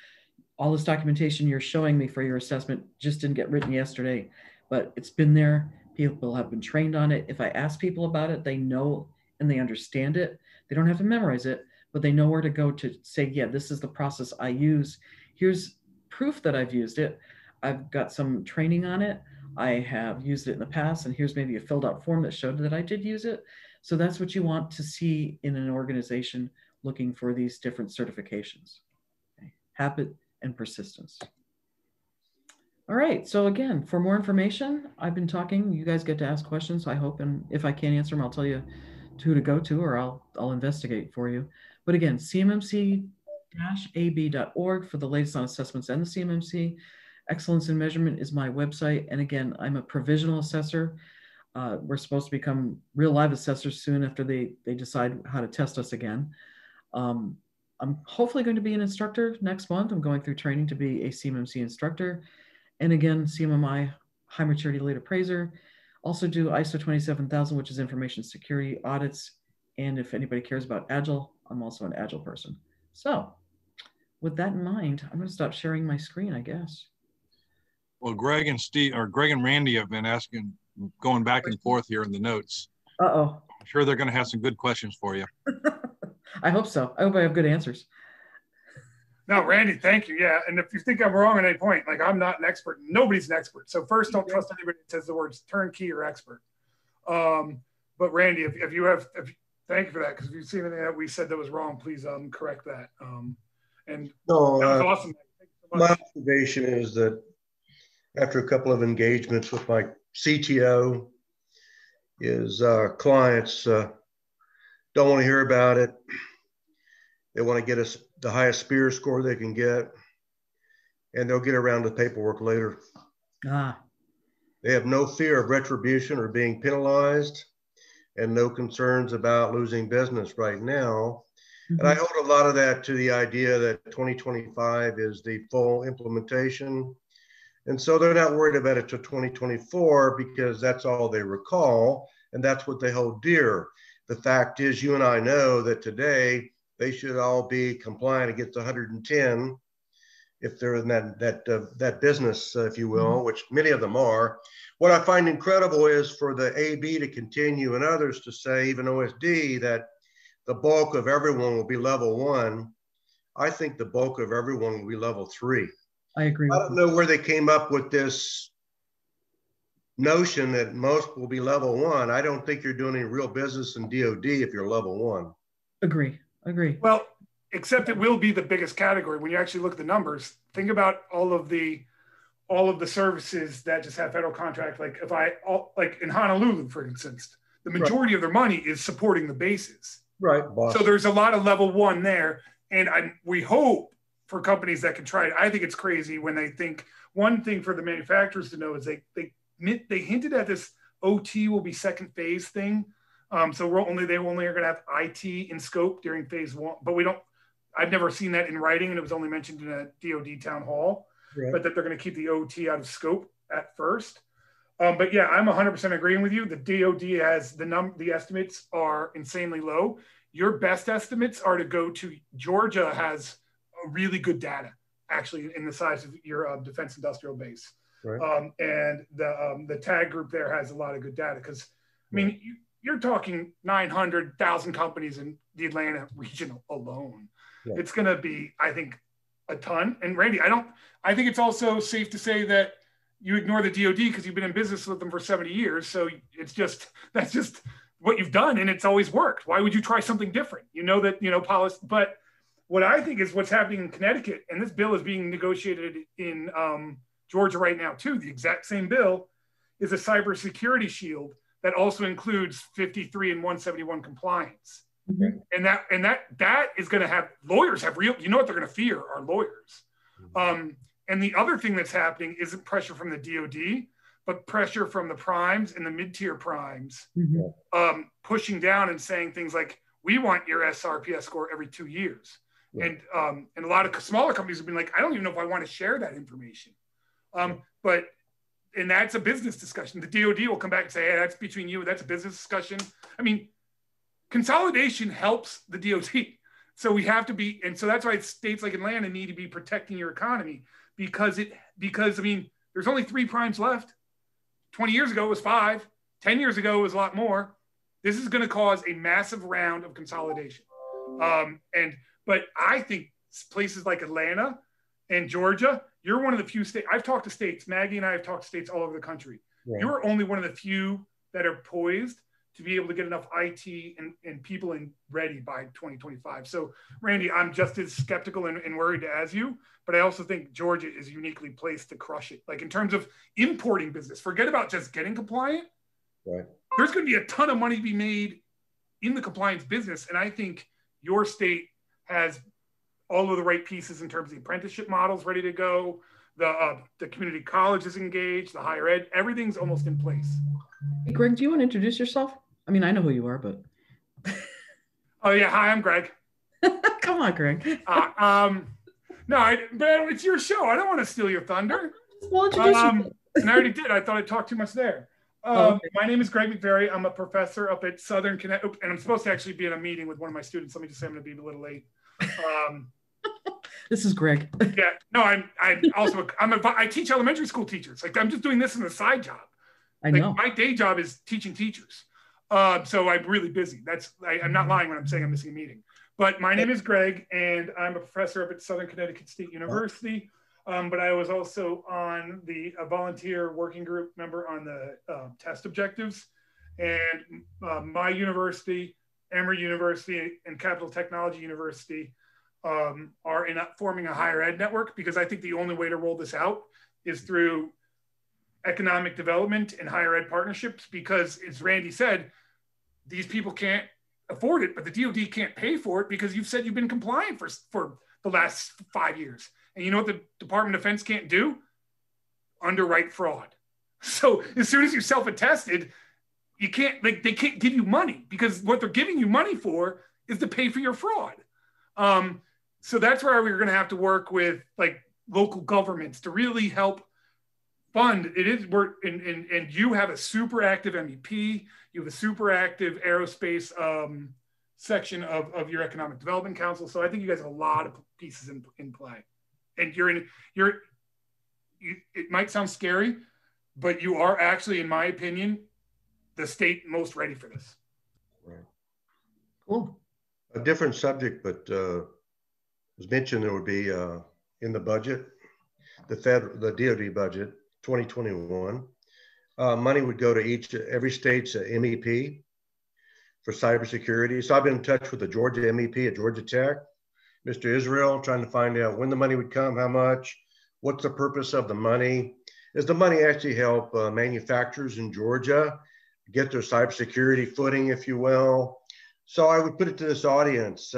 all this documentation you're showing me for your assessment just didn't get written yesterday, but it's been there. People have been trained on it. If I ask people about it, they know and they understand it. They don't have to memorize it, but they know where to go to say, yeah, this is the process I use. Here's proof that I've used it. I've got some training on it. I have used it in the past, and here's maybe a filled out form that showed that I did use it. So that's what you want to see in an organization looking for these different certifications. Okay. Habit and persistence. All right, so again, for more information, I've been talking, you guys get to ask questions, I hope, and if I can't answer them, I'll tell you who to go to, or I'll investigate for you. But again, CMMC-ab.org for the latest on assessments and the CMMC. Excellence in Measurement is my website, and again, I'm a provisional assessor. We're supposed to become real live assessors soon after they decide how to test us again. I'm hopefully going to be an instructor next month. I'm going through training to be a CMMC instructor. And again, CMMI, high maturity lead appraiser. Also do ISO 27000, which is information security audits. And if anybody cares about Agile, I'm also an Agile person. So with that in mind, I'm going to stop sharing my screen, I guess. Well, Greg and Randy have been going back and forth here in the notes. Uh-oh. I'm sure they're going to have some good questions for you. I hope so. I hope I have good answers. No, Randy, thank you. Yeah. And if you think I'm wrong at any point, like I'm not an expert, nobody's an expert. So first, don't trust anybody that says the words turnkey or expert. But Randy, if you thank you for that. Because if you see anything that we said that was wrong, please correct that. And no, that was awesome. Thank you so much. My observation is that after a couple of engagements with my CTO, is clients don't want to hear about it. They want to get us the highest SPEAR score they can get, and they'll get around to paperwork later. They have no fear of retribution or being penalized, and no concerns about losing business right now. Mm-hmm. And I hold a lot of that to the idea that 2025 is the full implementation. And so they're not worried about it till 2024 because that's all they recall, and that's what they hold dear. The fact is, you and I know that today they should all be compliant against 110 if they're in that business, if you will, which many of them are. What I find incredible is for the AB to continue and others to say, even OSD, that the bulk of everyone will be level 1. I think the bulk of everyone will be level 3. I agree. I don't know where they came up with this notion that most will be level 1. I don't think you're doing any real business in DoD if you're level 1. Agree. Well, except it will be the biggest category when you actually look at the numbers. Think about all of the services that just have federal contract. Like like in Honolulu, for instance, the majority of their money is supporting the bases. Right. Boss. So there's a lot of level one there, and we hope for companies that can try it. I think it's crazy when they think. One thing for the manufacturers to know is they hinted at this OT will be second phase thing. So they only are going to have IT in scope during phase one, but I've never seen that in writing, and it was only mentioned in a DoD town hall, but that they're going to keep the OT out of scope at first. But yeah, I'm 100% agreeing with you. The DoD has the estimates are insanely low. Your best estimates are to go to Georgia has a really good data actually in the size of your defense industrial base. Right. And the TAG group there has a lot of good data because, I mean, you're talking 900,000 companies in the Atlanta region alone. Yeah. It's going to be, I think, a ton. And Randy, I think it's also safe to say that you ignore the DoD because you've been in business with them for 70 years. So that's just what you've done, and it's always worked. Why would you try something different? You know that, policy. But what I think is what's happening in Connecticut, and this bill is being negotiated in Georgia right now too. The exact same bill is a cybersecurity shield that also includes 53 and 171 compliance. Mm-hmm. And that is going to have lawyers have real, what they're going to fear are lawyers. Mm-hmm. And the other thing that's happening isn't pressure from the DoD, but pressure from the primes and the mid-tier primes, mm-hmm. Pushing down and saying things like, we want your SRPS score every 2 years. Yeah. And a lot of smaller companies have been like, I don't even know if I want to share that information. And that's a business discussion. The DoD will come back and say, hey, that's between you. That's a business discussion. I mean, consolidation helps the DoD. So we have to be, and so that's why states like Atlanta need to be protecting your economy because I mean, there's only 3 primes left. 20 years ago it was 5. 10 years ago it was a lot more. This is going to cause a massive round of consolidation. But I think places like Atlanta and Georgia, you're one of the few states. I've talked to states. Maggie and I have talked to states all over the country. Right. You're only one of the few that are poised to be able to get enough IT and people ready by 2025. So, Randy, I'm just as skeptical and worried as you, but I also think Georgia is uniquely placed to crush it. Like in terms of importing business, forget about just getting compliant. Right. There's going to be a ton of money to be made in the compliance business. And I think your state has all of the right pieces in terms of the apprenticeship models ready to go. The community college is engaged, the higher ed, everything's almost in place. Hey, Greg, do you want to introduce yourself? I mean, I know who you are, but. Oh yeah, hi, I'm Greg. Come on, Greg. But it's your show. I don't want to steal your thunder. Well, introduce yourself. And I already did. I thought I talked too much there. Okay. My name is Greg McVeary. I'm a professor up at Southern Connecticut, and I'm supposed to actually be in a meeting with one of my students. Let me just say I'm going to be a little late. This is Greg. Yeah, no, I teach elementary school teachers. Like I'm just doing this as a side job. I know. My day job is teaching teachers. So I'm really busy. I'm not lying when I'm saying I'm missing a meeting. But my name is Greg, and I'm a professor up at Southern Connecticut State University. But I was also on a volunteer working group member on the test objectives. And my university, Emory University, and Capital Technology University are forming a higher ed network, because I think the only way to roll this out is through economic development and higher ed partnerships, because as Randy said, these people can't afford it, but the DoD can't pay for it because you've said you've been compliant for the last 5 years. And you know what the Department of Defense can't do? Underwrite fraud. So as soon as you self-attested, they can't give you money, because what they're giving you money for is to pay for your fraud. So that's where we're going to have to work with like local governments to really help fund it. And you have a super active MEP, you have a super active aerospace section of your Economic Development Council. So I think you guys have a lot of pieces in play. And it might sound scary, but you are actually, in my opinion, the state most ready for this. Right. Cool. A different subject, but was mentioned there would be in the budget, the DoD budget, 2021, money would go to every state's MEP for cybersecurity. So I've been in touch with the Georgia MEP at Georgia Tech, Mr. Israel, trying to find out when the money would come, how much, what's the purpose of the money. Does the money actually help manufacturers in Georgia get their cybersecurity footing, if you will? So I would put it to this audience.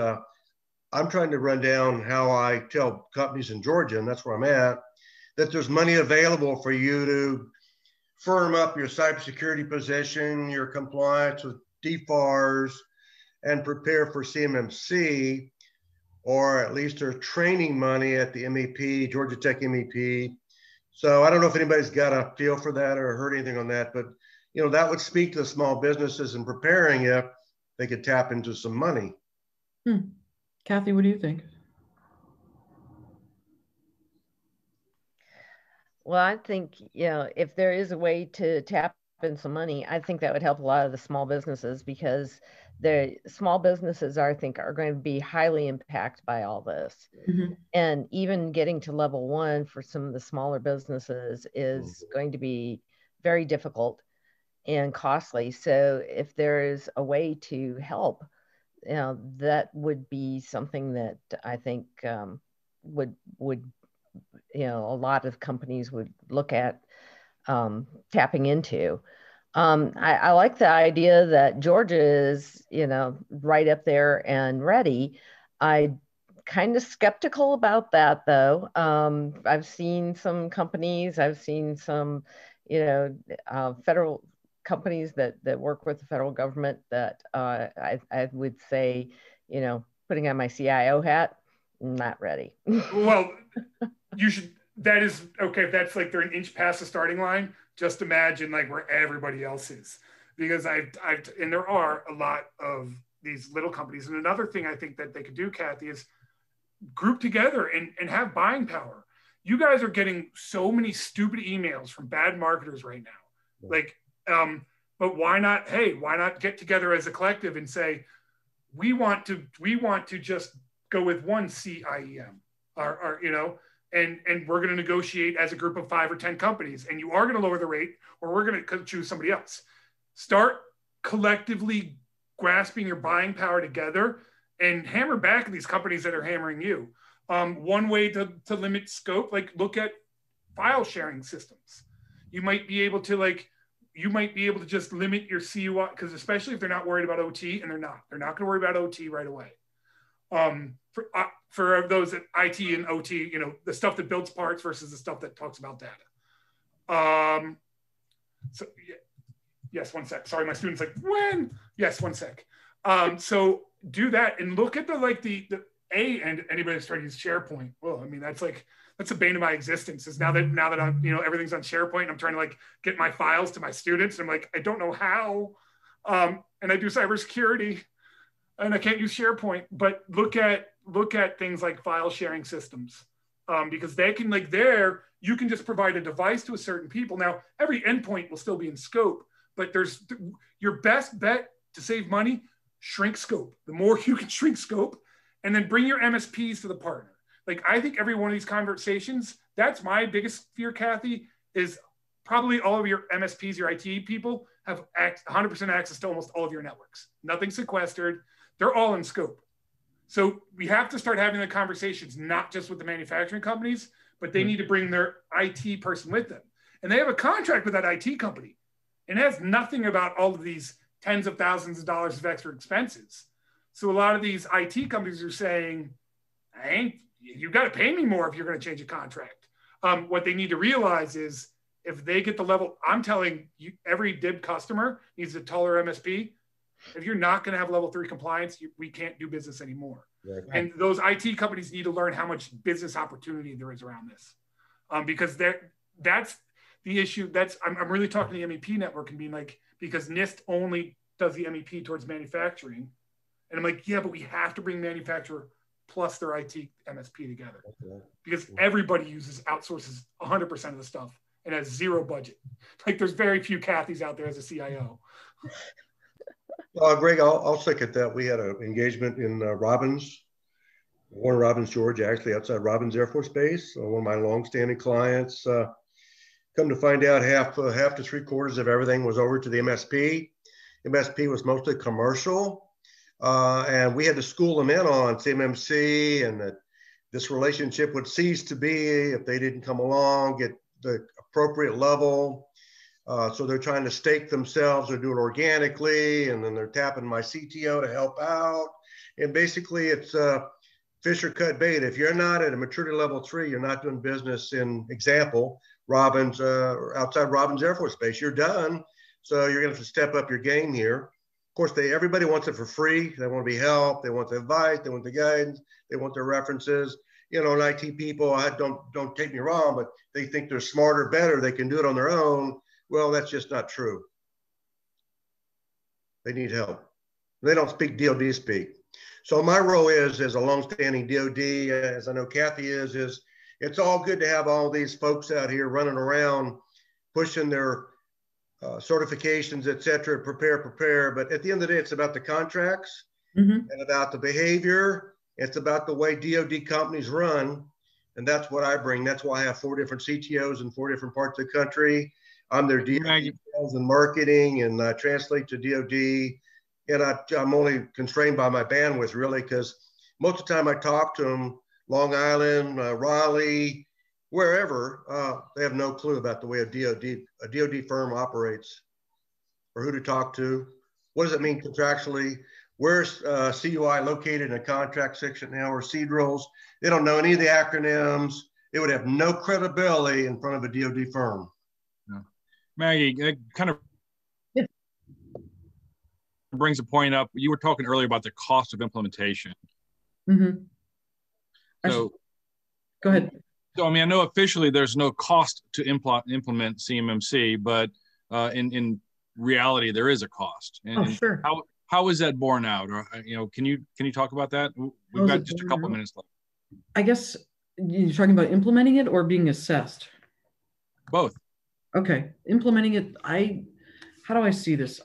I'm trying to run down how I tell companies in Georgia, and that's where I'm at, that there's money available for you to firm up your cybersecurity position, your compliance with DFARS, and prepare for CMMC, or at least there's training money at the MEP, Georgia Tech MEP. So I don't know if anybody's got a feel for that or heard anything on that, but you know, that would speak to the small businesses in preparing if they could tap into some money. Kathy, what do you think? Well, I think, you know, if there is a way to tap in some money, I think that would help a lot of the small businesses, because the small businesses, I think, are going to be highly impacted by all this. And even getting to level 1 for some of the smaller businesses is going to be very difficult and costly. So if there is a way to help, you know, that would be something that I think would you know, a lot of companies would look at tapping into. I like the idea that Georgia is, you know, right up there and ready. I kind of skeptical about that, though. I've seen some companies, I've seen some, you know, federal companies that work with the federal government that I would say, you know, putting on my CIO hat, not ready. Well, you should, that is, okay, if that's like they're an inch past the starting line, just imagine like where everybody else is. Because and there are a lot of these little companies. And another thing I think that they could do, Kathy, is group together and have buying power. You guys are getting so many stupid emails from bad marketers right now. Like, but why not, hey, why not get together as a collective and say, we want to just go with one CIEM, or you know, and we're going to negotiate as a group of 5 or 10 companies, and you are going to lower the rate, or we're going to choose somebody else. Start collectively grasping your buying power together and hammer back at these companies that are hammering you. One way to limit scope, like look at file sharing systems. You might be able to just limit your CUI, because especially if they're not worried about OT, and they're not going to worry about OT right away. For those at IT and OT, you know, the stuff that builds parts versus the stuff that talks about data. So yes, one sec. Sorry, my student's like, when? Yes, one sec. So do that and look at the and anybody that's trying to use SharePoint. Well, I mean, that's a bane of my existence, is now that I'm, you know, everything's on SharePoint and I'm trying to like get my files to my students. And I'm like, I don't know how. And I do cybersecurity and I can't use SharePoint, but look at things like file sharing systems, because they can, like, you can just provide a device to a certain people. Now, every endpoint will still be in scope, but there's your best bet to save money, shrink scope. The more you can shrink scope, and then bring your MSPs to the partner. Like, I think every one of these conversations, that's my biggest fear, Kathy, is probably all of your MSPs, your IT people have 100% access to almost all of your networks. Nothing sequestered. They're all in scope. So we have to start having the conversations, not just with the manufacturing companies, but they need to bring their IT person with them. And they have a contract with that IT company. And it has nothing about all of these tens of thousands of dollars of extra expenses. So a lot of these IT companies are saying, you got to pay me more if you're going to change a contract. What they need to realize is, if they get the level, I'm telling you, every DIB customer needs a taller MSP. If you're not going to have level 3 compliance, we can't do business anymore. Right. And those IT companies need to learn how much business opportunity there is around this, because that's the issue. I'm really talking to the MEP network and being like, because NIST only does the MEP towards manufacturing. And I'm like, yeah, but we have to bring manufacturer plus their IT MSP together, because everybody outsources 100% of the stuff and has zero budget. Like, there's very few Kathys out there as a CIO. Greg, I'll second that. We had an engagement in Warner Robins, Georgia, actually outside Robins Air Force Base. One of my longstanding clients. Come to find out, half to 3/4 of everything was over to the MSP. MSP was mostly commercial. And we had to school them in on CMMC, and that this relationship would cease to be if they didn't come along, get the appropriate level. So they're trying to stake themselves or do it organically, and then they're tapping my CTO to help out. And basically it's fish or cut bait. If you're not at a maturity level 3, you're not doing business in, example, Robbins, outside Robbins Air Force Base, you're done. So you're gonna have to step up your game here. Of course, everybody wants it for free. They want to be helped. They want the advice. They want the guidance. They want their references. You know, and IT people, don't take me wrong, but they think they're smarter, better. They can do it on their own. Well, that's just not true. They need help. They don't speak DoD speak. So my role is, as a longstanding DoD, as I know Kathy is it's all good to have all these folks out here running around, pushing their certifications, et cetera, prepare. But at the end of the day, it's about the contracts and about the behavior. It's about the way DoD companies run. And that's what I bring. That's why I have 4 different CTOs in 4 different parts of the country. I'm their DoD sales and marketing, and I translate to DoD. And I'm only constrained by my bandwidth, really, because most of the time I talk to them, Long Island, Raleigh, wherever, they have no clue about the way a DoD firm operates, or who to talk to. What does it mean contractually? Where's CUI located in a contract section now, or CDRLs? They don't know any of the acronyms. It would have no credibility in front of a DoD firm. Yeah. Maggie, it kind of brings a point up. You were talking earlier about the cost of implementation. So go ahead. So, I mean, I know officially there's no cost to implement CMMC, but in reality, there is a cost. And, sure. How is that borne out? Or, you know, can you talk about that? We've got just a couple minutes left. I guess you're talking about implementing it or being assessed? Both. Okay, implementing it. How do I see this?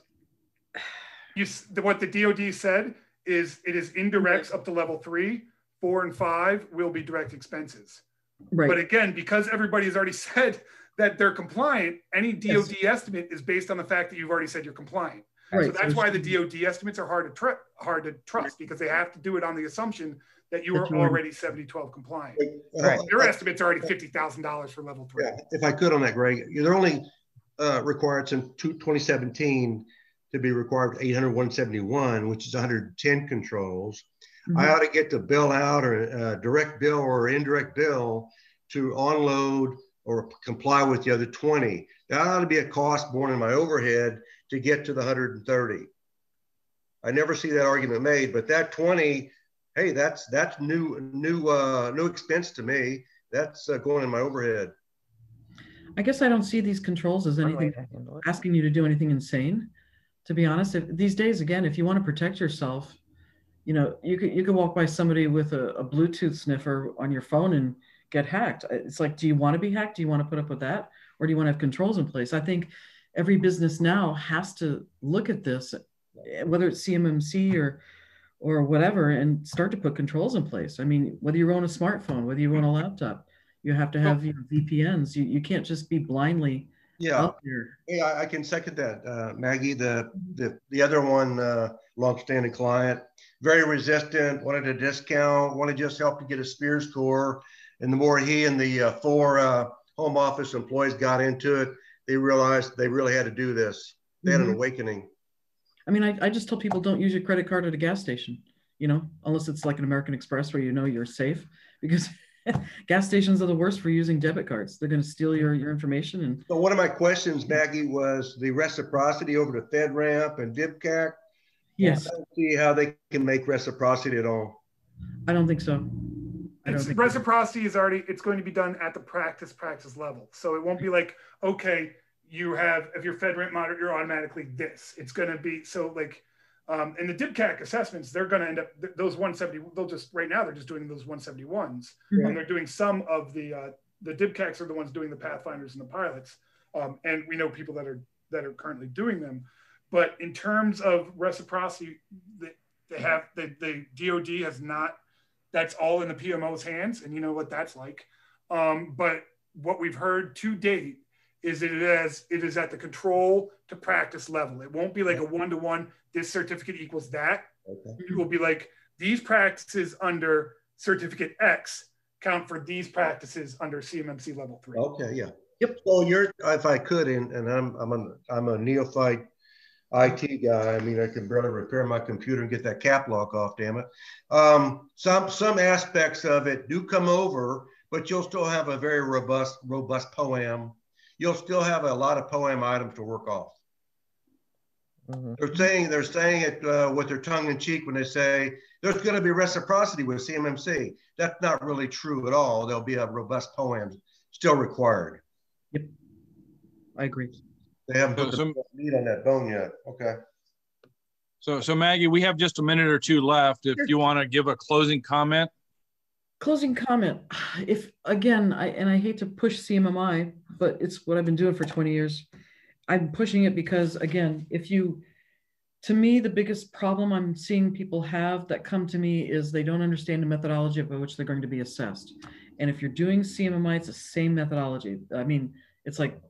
What the DoD said is it is indirects up to level 3, 4, and 5 will be direct expenses. Right. But again, because everybody has already said that they're compliant, any DoD estimate is based on the fact that you've already said you're compliant. Right. So that's why the DoD estimates are hard to trust, because they have to do it on the assumption that you are already 7012 compliant. Right. Your estimate's already $50,000 for level 3. Yeah, if I could on that, Greg, they're only required since 2017 to be required 800-171, which is 110 controls. I ought to get the bill out, or direct bill or indirect bill, to onload or comply with the other 20. That ought to be a cost borne in my overhead to get to the 130. I never see that argument made, but that 20, hey, that's new expense to me. That's going in my overhead. I guess I don't see these controls as anything asking you to do anything insane. To be honest, these days, again, if you want to protect yourself, you know, you could walk by somebody with a Bluetooth sniffer on your phone and get hacked. It's like, do you want to be hacked? Do you want to put up with that? Or do you want to have controls in place? I think every business now has to look at this, whether it's CMMC or whatever, and start to put controls in place. I mean, whether you own a smartphone, whether you own a laptop, you have to have VPNs. You can't just be blindly out there. Yeah, I can second that, Maggie. The other one, longstanding client, very resistant, wanted a discount, wanted just help to get a SPEAR score. And the more he and the 4 home office employees got into it, they realized they really had to do this. They had an awakening. I mean, I just tell people, don't use your credit card at a gas station, you know, unless it's like an American Express where you know you're safe, because gas stations are the worst for using debit cards. They're going to steal your information. And so one of my questions, Maggie, was the reciprocity over to FedRAMP and DIBCAC. Yes. I don't see how they can make reciprocity at all. I don't think so. Reciprocity is already, it's going to be done at the practice level. So it won't be like, okay, you have, if you're FedRAMP moderate, you're automatically this. It's going to be, so like, in the DIBCAC assessments, they're going to end up, those 170, they'll just, right now, they're just doing those 171s. And they're doing some of the DIBCACs are the ones doing the Pathfinders and the pilots. And we know people that are currently doing them. But in terms of reciprocity, the DoD has not, that's all in the PMO's hands, and you know what that's like. But what we've heard to date is it is at the control to practice level. It won't be like a one-to-one, this certificate equals that. Okay. It will be like these practices under certificate X count for these practices under CMMC level 3. Okay, yeah. Yep. So if I could, and I'm a neophyte IT guy. I mean, I can barely repair my computer and get that cap lock off, damn it. Some aspects of it do come over, but you'll still have a very robust POAM. You'll still have a lot of POAM items to work off. Mm-hmm. They're saying it with their tongue in cheek when they say there's going to be reciprocity with CMMC. That's not really true at all. There'll be a robust POAM still required. Yep, I agree. They haven't put the meat on that bone yet. Okay. So Maggie, we have just a minute or two left. If you want to give a closing comment. Closing comment. If again, I hate to push CMMI, but it's what I've been doing for 20 years. I'm pushing it because again, to me, the biggest problem I'm seeing people have that come to me is they don't understand the methodology by which they're going to be assessed. And if you're doing CMMI, it's the same methodology. I mean, it's like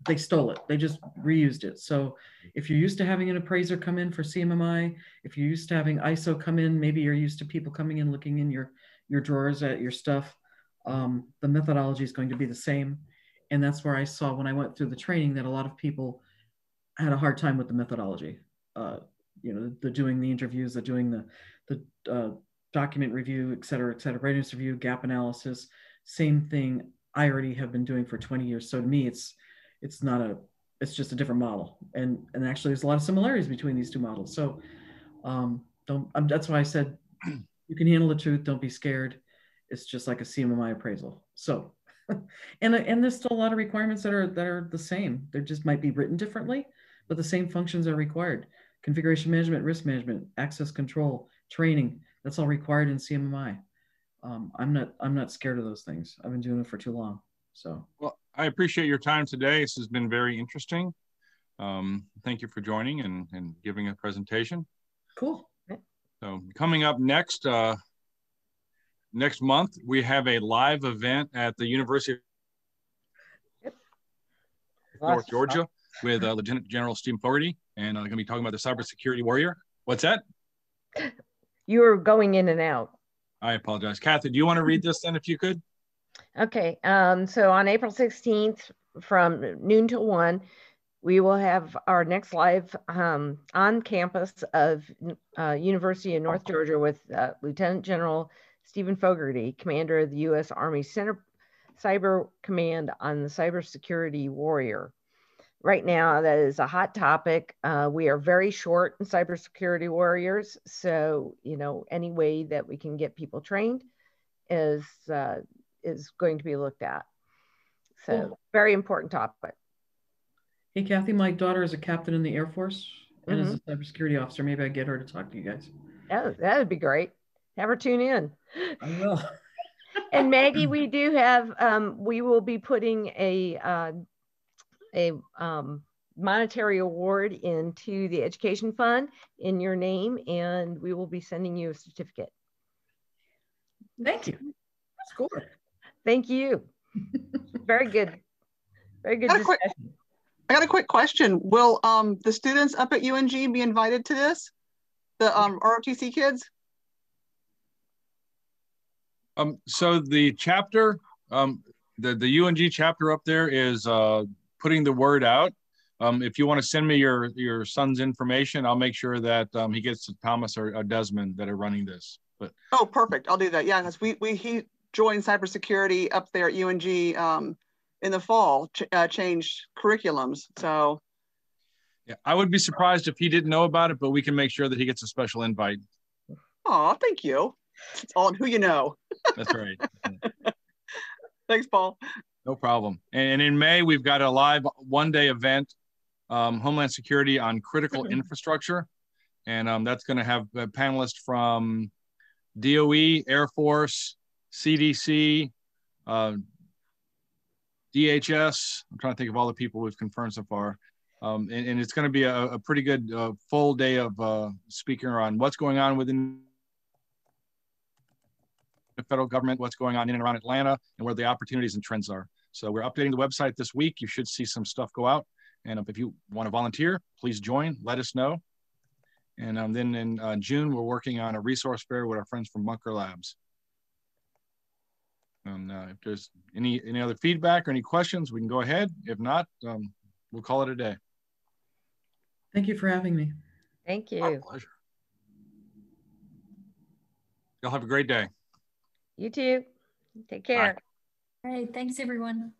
they stole it. They just reused it. So if you're used to having an appraiser come in for CMMI, if you're used to having ISO come in, maybe you're used to people coming in, looking in your drawers at your stuff, the methodology is going to be the same. And that's where I saw when I went through the training that a lot of people had a hard time with the methodology. They're doing the interviews, they're doing the document review, et cetera, readiness review, gap analysis, same thing I already have been doing for 20 years. So to me, it's just a different model. And actually there's a lot of similarities between these two models. So that's why I said, you can handle the truth, don't be scared. It's just like a CMMI appraisal. So, and there's still a lot of requirements that are the same. They just might be written differently, but the same functions are required. Configuration management, risk management, access control, training, that's all required in CMMI. I'm not scared of those things. I've been doing it for too long. So, well, I appreciate your time today. This has been very interesting. Thank you for joining and giving a presentation. Cool. So coming up next month, we have a live event at the University of North Georgia with Lieutenant General Stephen Fogarty, and I'm going to be talking about the cybersecurity warrior. What's that? You were going in and out. I apologize. Kathy, do you want to read this then if you could? Okay. So on April 16th from noon till 1, we will have our next live on campus of University of North Georgia with Lieutenant General Stephen Fogarty, Commander of the U.S. Army Center Cyber Command on the Cybersecurity Warrior. Right now, that is a hot topic. We are very short in cybersecurity warriors. So, any way that we can get people trained is going to be looked at. So, very important topic. Hey, Kathy, my daughter is a captain in the Air Force and is a cybersecurity officer. Maybe I get her to talk to you guys. That would be great. Have her tune in. I will. And Maggie, we do have, we will be putting a monetary award into the education fund in your name, and we will be sending you a certificate. Thank you. That's cool. Thank you. Very good. Very good discussion. I got a quick question. Will the students up at UNG be invited to this? The ROTC kids? So the chapter, the UNG chapter up there is putting the word out. If you want to send me your son's information, I'll make sure that he gets to Thomas or Desmond that are running this. But oh, perfect. I'll do that. Yeah, because he joined cybersecurity up there at UNG in the fall, changed curriculums. So yeah, I would be surprised if he didn't know about it, but we can make sure that he gets a special invite. Oh, thank you. It's all on who you know. That's right. Thanks, Paul. No problem. And in May, we've got a live one-day event, Homeland Security on Critical Infrastructure. And that's going to have a panelist from DOE, Air Force, CDC, DHS. I'm trying to think of all the people we've confirmed so far. And it's going to be a pretty good full day of speaking on what's going on within the federal government, what's going on in and around Atlanta, and where the opportunities and trends are. So we're updating the website this week. You should see some stuff go out. And if you want to volunteer, please join, let us know. And then in June, we're working on a resource fair with our friends from Bunker Labs. And if there's any other feedback or any questions, we can go ahead. If not, we'll call it a day. Thank you for having me. Thank you. Our pleasure. Y'all have a great day. You too. Take care. Bye. All right. Thanks, everyone.